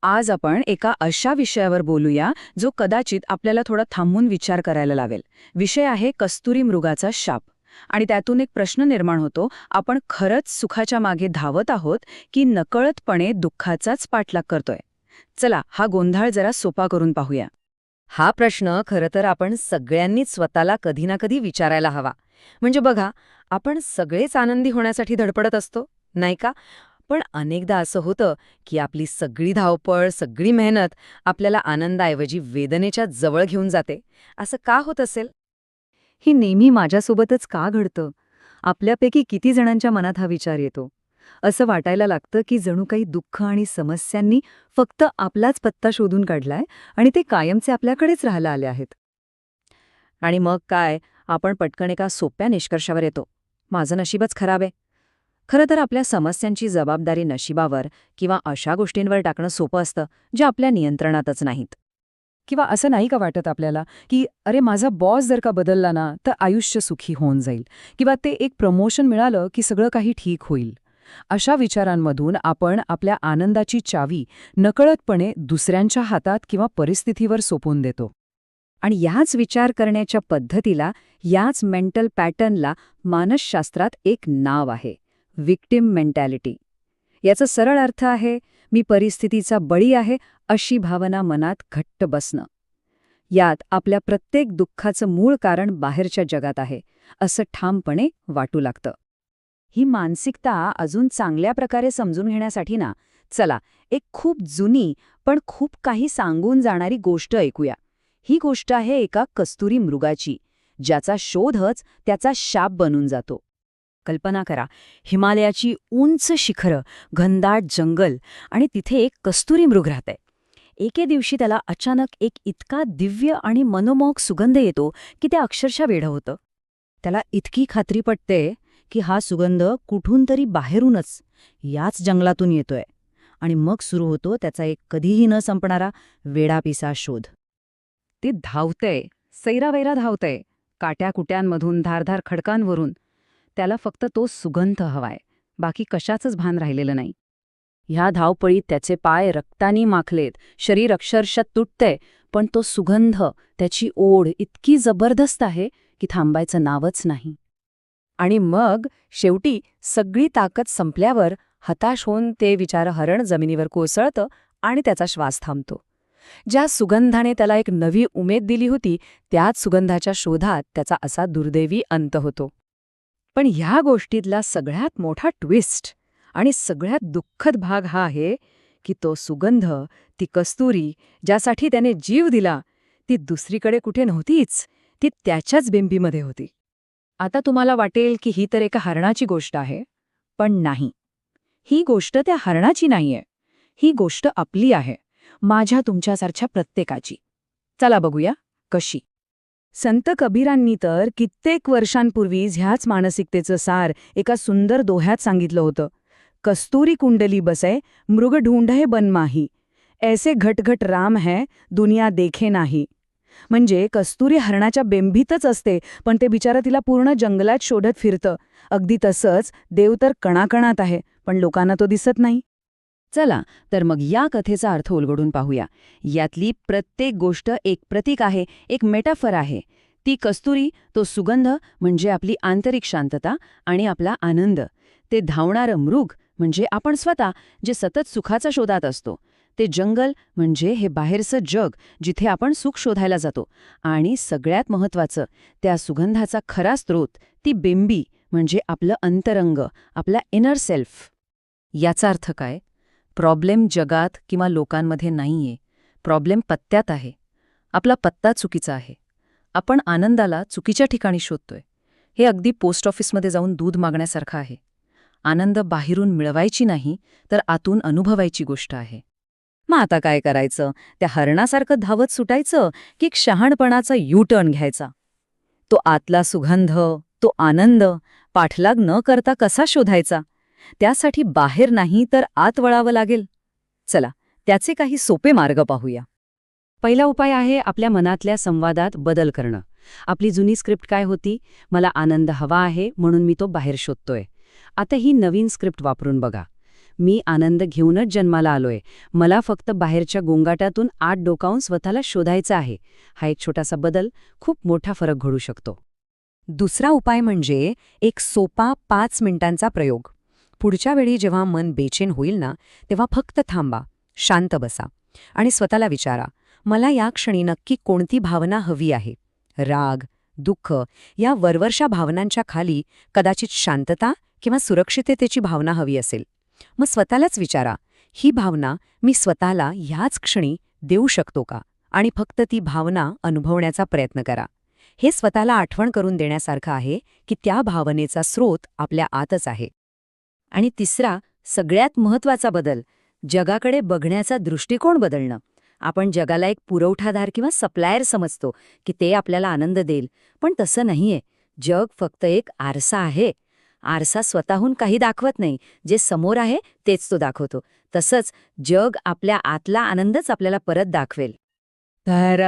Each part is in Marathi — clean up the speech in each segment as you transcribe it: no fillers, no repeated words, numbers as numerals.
आज आपण एका अशा विषयावर बोलूया जो कदाचित आपल्याला थोडा थांबून विचार करायला लावेल. विषय आहे कस्तुरी मृगाचा शाप. आणि त्यातून एक प्रश्न निर्माण होतो, आपण खरंच सुखाच्या मागे धावत आहोत की नकळतपणे दुःखाचाच पाठलाग करतोय? चला हा गोंधळ जरा सोपा करून पाहूया. हा प्रश्न खरं तर आपण सगळ्यांनीच स्वतःला कधी ना कधी विचारायला हवा. म्हणजे बघा, आपण सगळेच आनंदी होण्यासाठी धडपडत असतो, नाही का? पण अनेकदा असं होतं की आपली सगळी धावपळ, सगळी मेहनत आपल्याला आनंदाऐवजी वेदनेच्या जवळ घेऊन जाते. असं का होत असेल? हे नेहमी माझ्यासोबतच का घडतं? आपल्यापैकी किती जणांच्या मनात हा विचार येतो? असं वाटायला लागतं की जणू काही दुःख आणि समस्यांनी फक्त आपलाच पत्ता शोधून काढलाय आणि ते कायमचे आपल्याकडेच राहायला आले आहेत. आणि मग काय, आपण पटकन एका सोप्या निष्कर्षावर येतो, माझं नशीबच खराब आहे. खरं तर आपल्या समस्यांची जबाबदारी नशिबावर किंवा अशा गोष्टींवर टाकणं सोपं असतं ज्या आपल्या नियंत्रणातच नाहीत. किंवा असं नाही का वाटत आपल्याला की अरे माझा बॉस जर का बदलला ना तर आयुष्य सुखी होऊन जाईल, किंवा ते एक प्रमोशन मिळालं की सगळं काही ठीक होईल. अशा विचारांमधून आपण आपल्या आनंदाची चावी नकळतपणे दुसऱ्यांच्या हातात किंवा परिस्थितीवर सोपवून देतो. आणि याच विचार करण्याच्या पद्धतीला, याच मेंटल पॅटर्नला मानसशास्त्रात एक नाव आहे, विक्टिम मेंटॅलिटी. याचा सरळ अर्थ आहे, मी परिस्थितीचा बळी आहे अशी भावना मनात घट्ट बसणं. यात आपल्या प्रत्येक दुःखाचं मूळ कारण बाहेरच्या जगात आहे असं ठामपणे वाटू लागतं. ही मानसिकता अजून चांगल्या प्रकारे समजून घेण्यासाठी ना, चला एक खूप जुनी पण खूप काही सांगून जाणारी गोष्ट ऐकूया. ही गोष्ट आहे एका कस्तुरी मृगाची, ज्याचा शोधच त्याचा शाप बनून जातो. कल्पना करा, हिमालयाची उंच शिखरं, घनदाट जंगल आणि तिथे एक कस्तुरी मृग राहतंय. एके दिवशी त्याला अचानक एक इतका दिव्य आणि मनमोहक सुगंध येतो की ते अक्षरशः वेडं होतं. त्याला इतकी खात्री पटते की हा सुगंध कुठून तरी बाहेरूनच, याच जंगलातून येतोय. आणि मग सुरू होतो त्याचा एक कधीही न संपणारा वेडापिसा शोध. ते धावतंय, सैरावैरा धावतंय, काट्याकुट्यांमधून, धारधार खडकांवरून. त्याला फक्त तो सुगंध हवाय, बाकी कशाचंच भान राहिलेलं नाही. ह्या धावपळीत त्याचे पाय रक्तानी माखलेत, शरीर अक्षरशः तुटतंय, पण तो सुगंध, त्याची ओढ इतकी जबरदस्त आहे की थांबायचं नावच नाही. आणि मग शेवटी सगळी ताकद संपल्यावर हताश होऊन ते विचारहरण जमिनीवर कोसळतं आणि त्याचा श्वास थांबतो. ज्या सुगंधाने त्याला एक नवी उमेद दिली होती, त्याच सुगंधाच्या शोधात त्याचा असा दुर्दैवी अंत होतो. पण ह्या गोष्टीतला सगळ्यात मोठा ट्विस्ट आणि सगळ्यात दुःखद भाग हा आहे की तो सुगंध, ती कस्तुरी, ज्यासाठी त्याने जीव दिला, ती दुसरीकडे कुठे नव्हतीच, ती त्याच्याच बिंबीमध्ये होती. आता तुम्हाला वाटेल की ही तर एका हरणाची गोष्ट आहे, पण नाही. ही गोष्ट त्या हरणाची नाहीये. ही गोष्ट आपली आहे, माझ्या तुमच्यासारख्या प्रत्येकाची. चला बघूया कशी. संत कबीरांनी तर कित्येक वर्षांपूर्वीच ह्याच मानसिकतेचं सार एका सुंदर दोह्यात सांगितलं होतं. कस्तूरी कुंडली बसे, मृग ढूंढे बन माही, ऐसे घटघट राम है, दुनिया देखे नाही. म्हणजे कस्तुरी हरणाच्या बेंबीतच असते, पण ते बिचारा तिला पूर्ण जंगलात शोधत फिरतं. अगदी तसंच देव तर कणाकणात आहे, पण लोकांना तो दिसत नाही. चला तर मग या कथेचा अर्थ उलगडून पाहूया. यातली प्रत्येक गोष्ट एक प्रतीक आहे, एक मेटाफर आहे. ती कस्तुरी, तो सुगंध म्हणजे आपली आंतरिक शांतता आणि आपला आनंद. ते धावणारं मृग म्हणजे आपण स्वतः, जे सतत सुखाच्या शोधात असतो. ते जंगल म्हणजे हे बाहेरचं जग, जिथे आपण सुख शोधायला जातो. आणि सगळ्यात महत्त्वाचं, त्या सुगंधाचा खरा स्रोत, ती बिंबी म्हणजे आपलं अंतरंग, आपला इनर सेल्फ. याचा अर्थ काय? प्रॉब्लेम जगात किंवा लोकांमध्ये नाहीये. प्रॉब्लेम पत्त्यात आहे. आपला पत्ता चुकीचा आहे. आपण आनंदाला चुकीच्या ठिकाणी शोधतोय. हे अगदी पोस्ट ऑफिसमध्ये जाऊन दूध मागण्यासारखं आहे. आनंद बाहेरून मिळवायची नाही, तर आतून अनुभवायची गोष्ट आहे. मग आता काय करायचं? त्या हरणासारखं धावत सुटायचं की शहाणपणाचा यू-टर्न घ्यायचा? तो आतला सुगंध, तो आनंद पाठलाग न करता कसा शोधायचा? त्यासाठी बाहेर नाही तर आत वळावं लागेल. चला त्याचे काही सोपे मार्ग पाहूया. पहिला उपाय आहे आपल्या मनातल्या संवादात बदल करणं. आपली जुनी स्क्रिप्ट काय होती? मला आनंद हवा आहे म्हणून मी तो बाहेर शोधतोय. आता ही नवीन स्क्रिप्ट वापरून बघा. मी आनंद घेऊनच जन्माला आलोय. मला फक्त बाहेरच्या गोंगाटातून आत डोकावून स्वतःला शोधायचं आहे. हा एक छोटासा बदल खूप मोठा फरक घडू शकतो. दुसरा उपाय म्हणजे एक सोपा 5 मिनिटांचा प्रयोग. पुढच्या वेळी जेव्हा मन बेचैन होईल ना, तेव्हा फक्त थांबा, शांत बसा आणि स्वतःला विचारा, मला या क्षणी नक्की कोणती भावना हवी आहे? राग, दुःख या वरवरच्या भावनांच्या खाली कदाचित शांतता किंवा सुरक्षिततेची भावना हवी असेल. मग स्वतःलाच विचारा, ही भावना मी स्वतःला ह्याच क्षणी देऊ शकतो का? आणि फक्त ती भावना अनुभवण्याचा प्रयत्न करा. हे स्वतःला आठवण करून देण्यासारखं आहे की त्या भावनेचा स्रोत आपल्या आतच आहे. आणि तिसरा, सगळ्यात महत्त्वाचा बदल, जगाकडे बघण्याचा दृष्टिकोन बदलणं. आपण जगाला एक पुरवठादार किंवा सप्लायर समजतो की ते आपल्याला आनंद देईल, पण तसं नाहीये. जग फक्त एक आरसा आहे. आरसा स्वतःहून काही दाखवत नाही, जे समोर आहे तेच तो दाखवतो. तसंच जग आपल्या आतला आनंदच आपल्याला परत दाखवेल. तर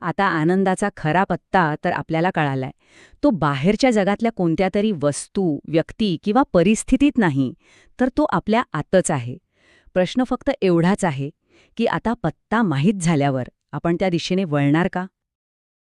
आता आनंदाचा खरा पत्ता तर आपल्याला कळालाय. तो बाहेरच्या जगातल्या कोणत्या तरी वस्तू, व्यक्ती किंवा परिस्थितीत नाही, तर तो आपल्या आतच आहे. प्रश्न फक्त एवढाच आहे की आता पत्ता माहीत झाल्यावर आपण त्या दिशेने वळणार का?